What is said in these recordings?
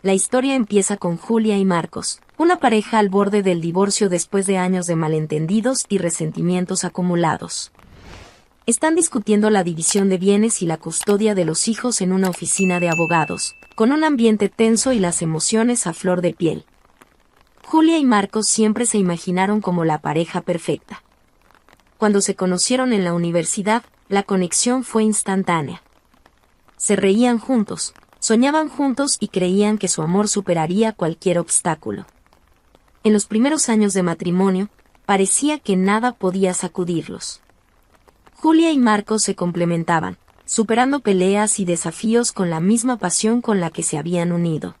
La historia empieza con Julia y Marcos, una pareja al borde del divorcio después de años de malentendidos y resentimientos acumulados. Están discutiendo la división de bienes y la custodia de los hijos en una oficina de abogados, con un ambiente tenso y las emociones a flor de piel. Julia y Marcos siempre se imaginaron como la pareja perfecta. Cuando se conocieron en la universidad, la conexión fue instantánea. Se reían juntos, soñaban juntos y creían que su amor superaría cualquier obstáculo. En los primeros años de matrimonio, parecía que nada podía sacudirlos. Julia y Marcos se complementaban, superando peleas y desafíos con la misma pasión con la que se habían unido.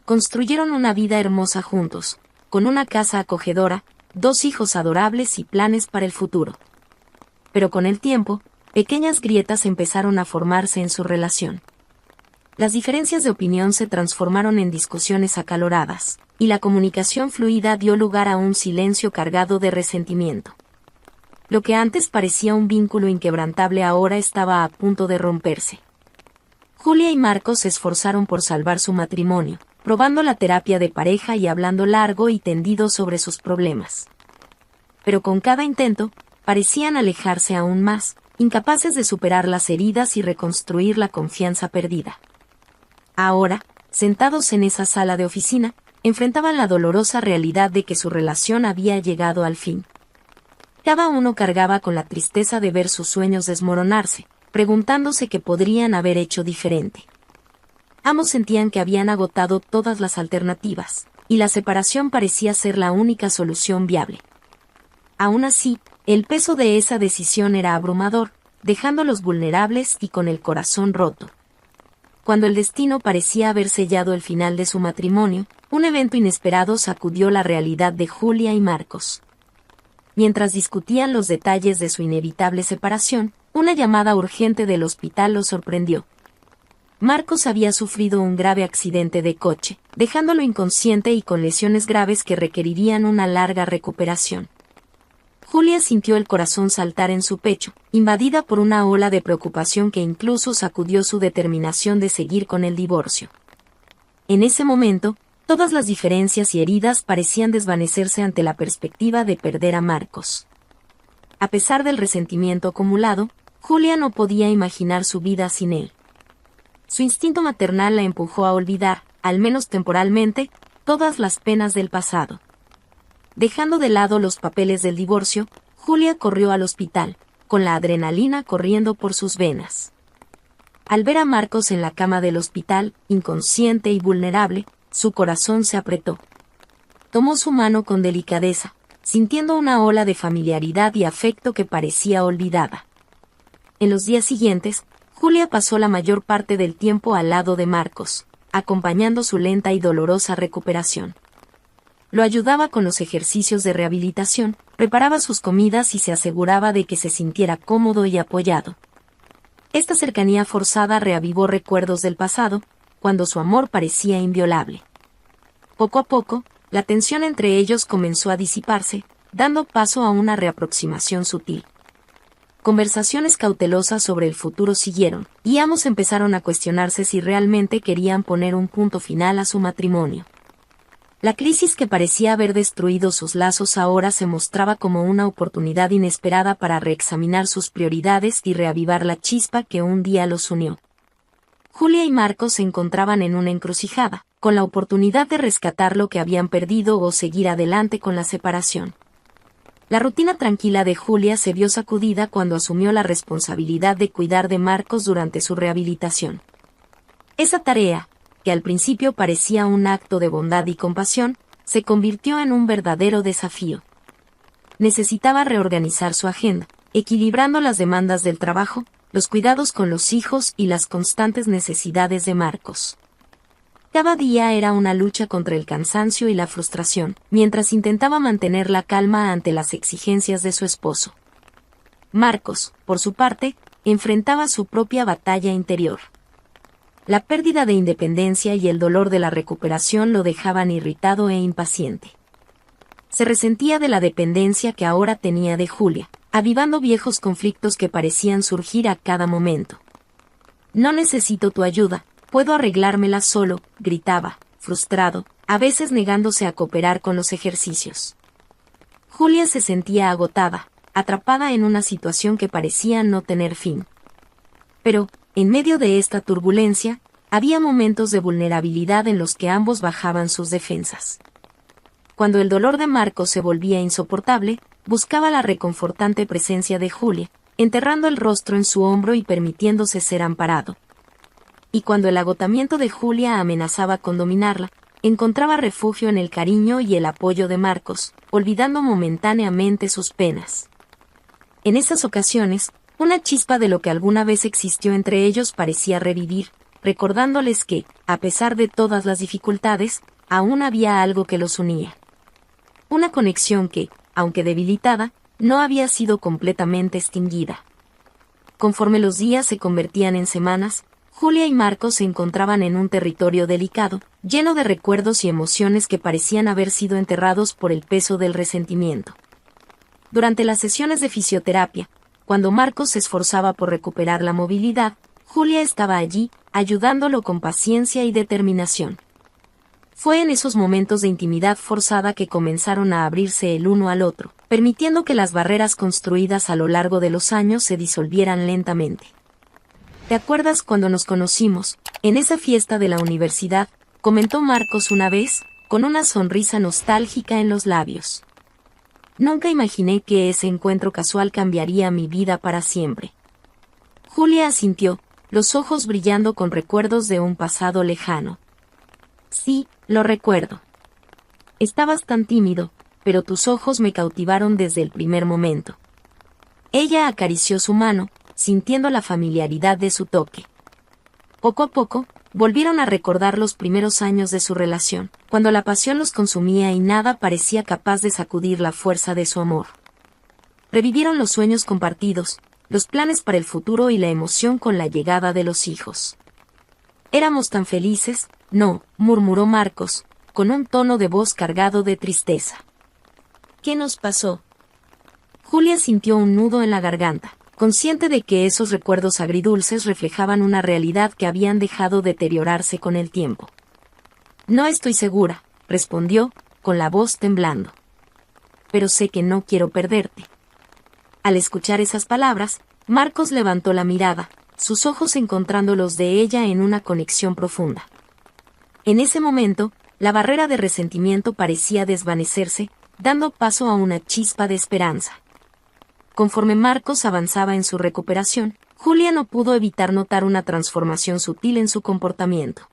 Construyeron una vida hermosa juntos, con una casa acogedora, 2 hijos adorables y planes para el futuro. Pero con el tiempo, pequeñas grietas empezaron a formarse en su relación. Las diferencias de opinión se transformaron en discusiones acaloradas, y la comunicación fluida dio lugar a un silencio cargado de resentimiento. Lo que antes parecía un vínculo inquebrantable ahora estaba a punto de romperse. Julia y Marcos se esforzaron por salvar su matrimonio, probando la terapia de pareja y hablando largo y tendido sobre sus problemas. Pero con cada intento, parecían alejarse aún más, incapaces de superar las heridas y reconstruir la confianza perdida. Ahora, sentados en esa sala de oficina, enfrentaban la dolorosa realidad de que su relación había llegado al fin. Cada uno cargaba con la tristeza de ver sus sueños desmoronarse, preguntándose qué podrían haber hecho diferente. Ambos sentían que habían agotado todas las alternativas, y la separación parecía ser la única solución viable. Aún así, el peso de esa decisión era abrumador, dejándolos vulnerables y con el corazón roto. Cuando el destino parecía haber sellado el final de su matrimonio, un evento inesperado sacudió la realidad de Julia y Marcos. Mientras discutían los detalles de su inevitable separación, una llamada urgente del hospital los sorprendió. Marcos había sufrido un grave accidente de coche, dejándolo inconsciente y con lesiones graves que requerirían una larga recuperación. Julia sintió el corazón saltar en su pecho, invadida por una ola de preocupación que incluso sacudió su determinación de seguir con el divorcio. En ese momento, todas las diferencias y heridas parecían desvanecerse ante la perspectiva de perder a Marcos. A pesar del resentimiento acumulado, Julia no podía imaginar su vida sin él. Su instinto maternal la empujó a olvidar, al menos temporalmente, todas las penas del pasado. Dejando de lado los papeles del divorcio, Julia corrió al hospital, con la adrenalina corriendo por sus venas. Al ver a Marcos en la cama del hospital, inconsciente y vulnerable, su corazón se apretó. Tomó su mano con delicadeza, sintiendo una ola de familiaridad y afecto que parecía olvidada. En los días siguientes, Julia pasó la mayor parte del tiempo al lado de Marcos, acompañando su lenta y dolorosa recuperación. Lo ayudaba con los ejercicios de rehabilitación, preparaba sus comidas y se aseguraba de que se sintiera cómodo y apoyado. Esta cercanía forzada reavivó recuerdos del pasado, cuando su amor parecía inviolable. Poco a poco, la tensión entre ellos comenzó a disiparse, dando paso a una reaproximación sutil. Conversaciones cautelosas sobre el futuro siguieron, y ambos empezaron a cuestionarse si realmente querían poner un punto final a su matrimonio. La crisis que parecía haber destruido sus lazos ahora se mostraba como una oportunidad inesperada para reexaminar sus prioridades y reavivar la chispa que un día los unió. Julia y Marcos se encontraban en una encrucijada, con la oportunidad de rescatar lo que habían perdido o seguir adelante con la separación. La rutina tranquila de Julia se vio sacudida cuando asumió la responsabilidad de cuidar de Marcos durante su rehabilitación. Esa tarea, que al principio parecía un acto de bondad y compasión, se convirtió en un verdadero desafío. Necesitaba reorganizar su agenda, equilibrando las demandas del trabajo, los cuidados con los hijos y las constantes necesidades de Marcos. Cada día era una lucha contra el cansancio y la frustración, mientras intentaba mantener la calma ante las exigencias de su esposo. Marcos, por su parte, enfrentaba su propia batalla interior. La pérdida de independencia y el dolor de la recuperación lo dejaban irritado e impaciente. Se resentía de la dependencia que ahora tenía de Julia, avivando viejos conflictos que parecían surgir a cada momento. «No necesito tu ayuda», puedo arreglármela solo, gritaba, frustrado, a veces negándose a cooperar con los ejercicios. Julia se sentía agotada, atrapada en una situación que parecía no tener fin. Pero, en medio de esta turbulencia, había momentos de vulnerabilidad en los que ambos bajaban sus defensas. Cuando el dolor de Marcos se volvía insoportable, buscaba la reconfortante presencia de Julia, enterrando el rostro en su hombro y permitiéndose ser amparado. Y cuando el agotamiento de Julia amenazaba con dominarla, encontraba refugio en el cariño y el apoyo de Marcos, olvidando momentáneamente sus penas. En esas ocasiones, una chispa de lo que alguna vez existió entre ellos parecía revivir, recordándoles que, a pesar de todas las dificultades, aún había algo que los unía. Una conexión que, aunque debilitada, no había sido completamente extinguida. Conforme los días se convertían en semanas, Julia y Marcos se encontraban en un territorio delicado, lleno de recuerdos y emociones que parecían haber sido enterrados por el peso del resentimiento. Durante las sesiones de fisioterapia, cuando Marcos se esforzaba por recuperar la movilidad, Julia estaba allí, ayudándolo con paciencia y determinación. Fue en esos momentos de intimidad forzada que comenzaron a abrirse el uno al otro, permitiendo que las barreras construidas a lo largo de los años se disolvieran lentamente. ¿Te acuerdas cuando nos conocimos, en esa fiesta de la universidad?, comentó Marcos una vez, con una sonrisa nostálgica en los labios. Nunca imaginé que ese encuentro casual cambiaría mi vida para siempre. Julia asintió, los ojos brillando con recuerdos de un pasado lejano. Sí, lo recuerdo. Estabas tan tímido, pero tus ojos me cautivaron desde el primer momento. Ella acarició su mano, sintiendo la familiaridad de su toque. Poco a poco, volvieron a recordar los primeros años de su relación, cuando la pasión los consumía y nada parecía capaz de sacudir la fuerza de su amor. Revivieron los sueños compartidos, los planes para el futuro y la emoción con la llegada de los hijos. Éramos tan felices, no, murmuró Marcos, con un tono de voz cargado de tristeza. ¿Qué nos pasó? Julia sintió un nudo en la garganta, consciente de que esos recuerdos agridulces reflejaban una realidad que habían dejado deteriorarse con el tiempo. No estoy segura, respondió, con la voz temblando. Pero sé que no quiero perderte. Al escuchar esas palabras, Marcos levantó la mirada, sus ojos encontrando los de ella en una conexión profunda. En ese momento, la barrera de resentimiento parecía desvanecerse, dando paso a una chispa de esperanza. Conforme Marcos avanzaba en su recuperación, Julia no pudo evitar notar una transformación sutil en su comportamiento.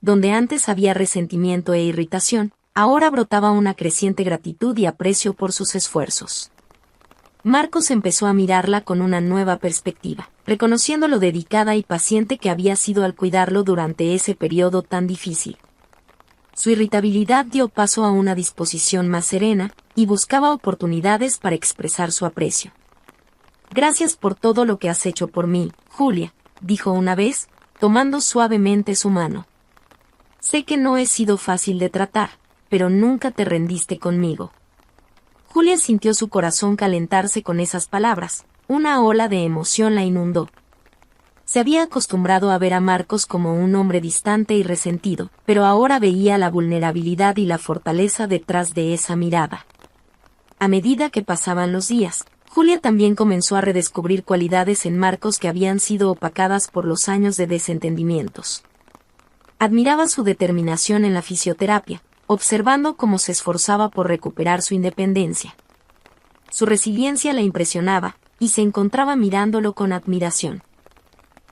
Donde antes había resentimiento e irritación, ahora brotaba una creciente gratitud y aprecio por sus esfuerzos. Marcos empezó a mirarla con una nueva perspectiva, reconociendo lo dedicada y paciente que había sido al cuidarlo durante ese periodo tan difícil. Su irritabilidad dio paso a una disposición más serena, y buscaba oportunidades para expresar su aprecio. Gracias por todo lo que has hecho por mí, Julia, dijo una vez, tomando suavemente su mano. Sé que no he sido fácil de tratar, pero nunca te rendiste conmigo. Julia sintió su corazón calentarse con esas palabras, una ola de emoción la inundó. Se había acostumbrado a ver a Marcos como un hombre distante y resentido, pero ahora veía la vulnerabilidad y la fortaleza detrás de esa mirada. A medida que pasaban los días, Julia también comenzó a redescubrir cualidades en Marcos que habían sido opacadas por los años de desentendimientos. Admiraba su determinación en la fisioterapia, observando cómo se esforzaba por recuperar su independencia. Su resiliencia la impresionaba, y se encontraba mirándolo con admiración.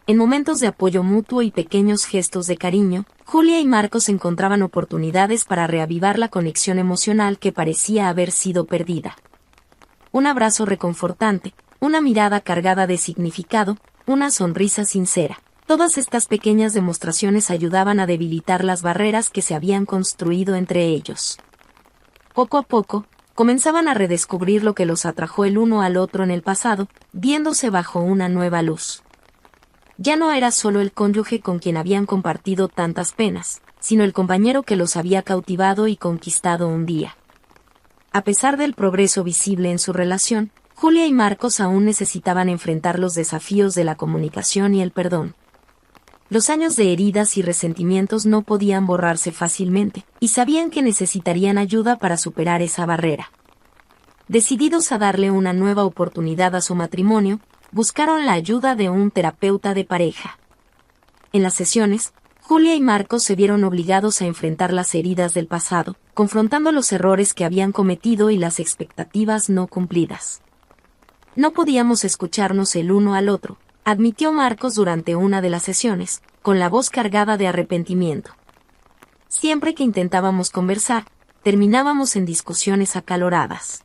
En momentos de apoyo mutuo y pequeños gestos de cariño, Julia y Marcos encontraban oportunidades para reavivar la conexión emocional que parecía haber sido perdida. Un abrazo reconfortante, una mirada cargada de significado, una sonrisa sincera. Todas estas pequeñas demostraciones ayudaban a debilitar las barreras que se habían construido entre ellos. Poco a poco, comenzaban a redescubrir lo que los atrajo el uno al otro en el pasado, viéndose bajo una nueva luz. Ya no era solo el cónyuge con quien habían compartido tantas penas, sino el compañero que los había cautivado y conquistado un día. A pesar del progreso visible en su relación, Julia y Marcos aún necesitaban enfrentar los desafíos de la comunicación y el perdón. Los años de heridas y resentimientos no podían borrarse fácilmente, y sabían que necesitarían ayuda para superar esa barrera. Decididos a darle una nueva oportunidad a su matrimonio, buscaron la ayuda de un terapeuta de pareja. En las sesiones, Julia y Marcos se vieron obligados a enfrentar las heridas del pasado, confrontando los errores que habían cometido y las expectativas no cumplidas. No podíamos escucharnos el uno al otro, admitió Marcos durante una de las sesiones, con la voz cargada de arrepentimiento. Siempre que intentábamos conversar, terminábamos en discusiones acaloradas.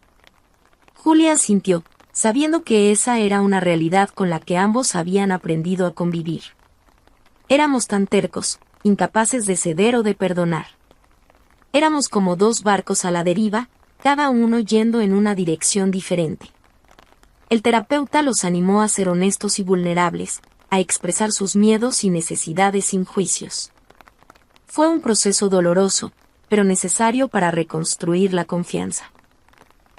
Julia asintió, sabiendo que esa era una realidad con la que ambos habían aprendido a convivir. Éramos tan tercos, incapaces de ceder o de perdonar. Éramos como dos barcos a la deriva, cada uno yendo en una dirección diferente. El terapeuta los animó a ser honestos y vulnerables, a expresar sus miedos y necesidades sin juicios. Fue un proceso doloroso, pero necesario para reconstruir la confianza.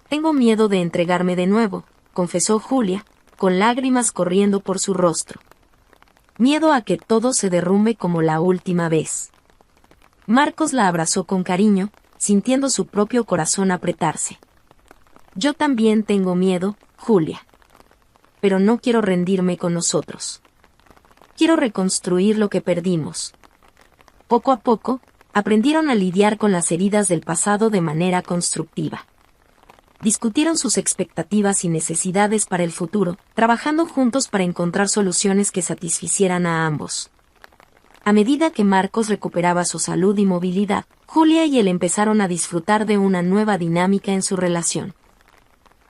Tengo miedo de entregarme de nuevo, confesó Julia, con lágrimas corriendo por su rostro. Miedo a que todo se derrumbe como la última vez. Marcos la abrazó con cariño, sintiendo su propio corazón apretarse. Yo también tengo miedo, Julia. Pero no quiero rendirme con nosotros. Quiero reconstruir lo que perdimos. Poco a poco, aprendieron a lidiar con las heridas del pasado de manera constructiva. Discutieron sus expectativas y necesidades para el futuro, trabajando juntos para encontrar soluciones que satisficieran a ambos. A medida que Marcos recuperaba su salud y movilidad, Julia y él empezaron a disfrutar de una nueva dinámica en su relación.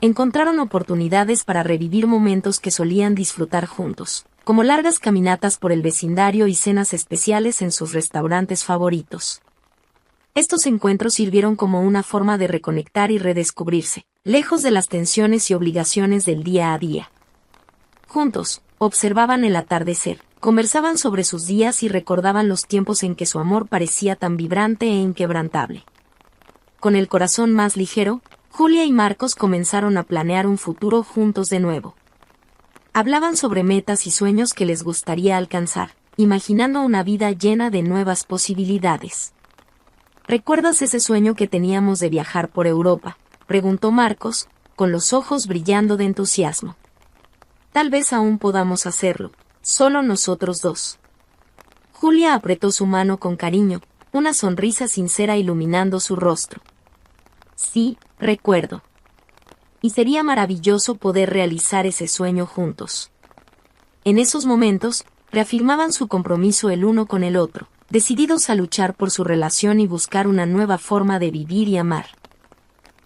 Encontraron oportunidades para revivir momentos que solían disfrutar juntos, como largas caminatas por el vecindario y cenas especiales en sus restaurantes favoritos. Estos encuentros sirvieron como una forma de reconectar y redescubrirse, lejos de las tensiones y obligaciones del día a día. Juntos, observaban el atardecer, conversaban sobre sus días y recordaban los tiempos en que su amor parecía tan vibrante e inquebrantable. Con el corazón más ligero, Julia y Marcos comenzaron a planear un futuro juntos de nuevo. Hablaban sobre metas y sueños que les gustaría alcanzar, imaginando una vida llena de nuevas posibilidades. ¿Recuerdas ese sueño que teníamos de viajar por Europa?, preguntó Marcos, con los ojos brillando de entusiasmo. Tal vez aún podamos hacerlo, solo nosotros dos. Julia apretó su mano con cariño, una sonrisa sincera iluminando su rostro. Sí, recuerdo. Y sería maravilloso poder realizar ese sueño juntos. En esos momentos, reafirmaban su compromiso el uno con el otro, decididos a luchar por su relación y buscar una nueva forma de vivir y amar.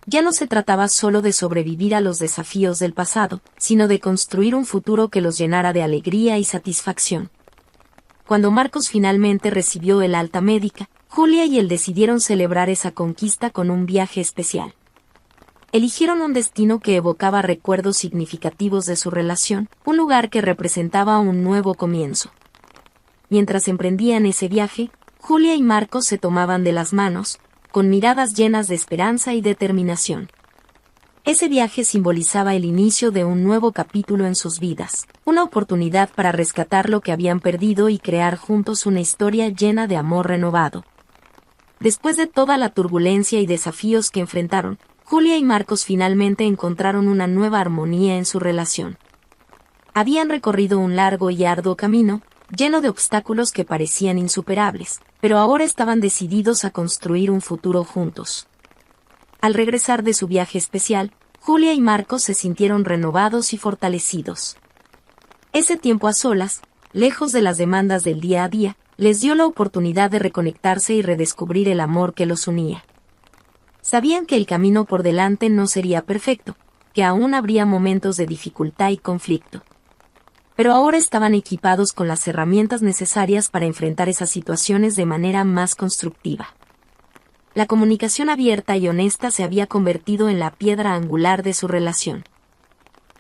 Ya no se trataba solo de sobrevivir a los desafíos del pasado, sino de construir un futuro que los llenara de alegría y satisfacción. Cuando Marcos finalmente recibió el alta médica, Julia y él decidieron celebrar esa conquista con un viaje especial. Eligieron un destino que evocaba recuerdos significativos de su relación, un lugar que representaba un nuevo comienzo. Mientras emprendían ese viaje, Julia y Marcos se tomaban de las manos, con miradas llenas de esperanza y determinación. Ese viaje simbolizaba el inicio de un nuevo capítulo en sus vidas, una oportunidad para rescatar lo que habían perdido y crear juntos una historia llena de amor renovado. Después de toda la turbulencia y desafíos que enfrentaron, Julia y Marcos finalmente encontraron una nueva armonía en su relación. Habían recorrido un largo y arduo camino, lleno de obstáculos que parecían insuperables, pero ahora estaban decididos a construir un futuro juntos. Al regresar de su viaje especial, Julia y Marcos se sintieron renovados y fortalecidos. Ese tiempo a solas, lejos de las demandas del día a día, les dio la oportunidad de reconectarse y redescubrir el amor que los unía. Sabían que el camino por delante no sería perfecto, que aún habría momentos de dificultad y conflicto. Pero ahora estaban equipados con las herramientas necesarias para enfrentar esas situaciones de manera más constructiva. La comunicación abierta y honesta se había convertido en la piedra angular de su relación.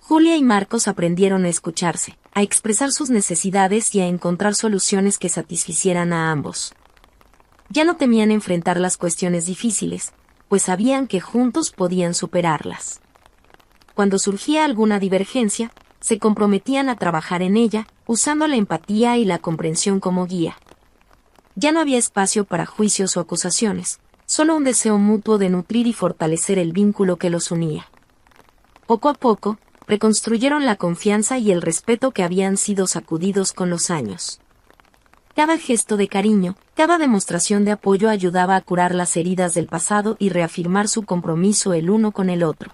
Julia y Marcos aprendieron a escucharse, a expresar sus necesidades y a encontrar soluciones que satisficieran a ambos. Ya no temían enfrentar las cuestiones difíciles, pues sabían que juntos podían superarlas. Cuando surgía alguna divergencia, se comprometían a trabajar en ella, usando la empatía y la comprensión como guía. Ya no había espacio para juicios o acusaciones, solo un deseo mutuo de nutrir y fortalecer el vínculo que los unía. Poco a poco, reconstruyeron la confianza y el respeto que habían sido sacudidos con los años. Cada gesto de cariño, cada demostración de apoyo ayudaba a curar las heridas del pasado y reafirmar su compromiso el uno con el otro.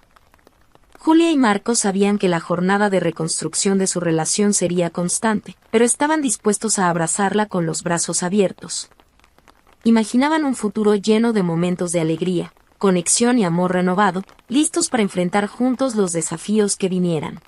Julia y Marcos sabían que la jornada de reconstrucción de su relación sería constante, pero estaban dispuestos a abrazarla con los brazos abiertos. Imaginaban un futuro lleno de momentos de alegría, conexión y amor renovado, listos para enfrentar juntos los desafíos que vinieran.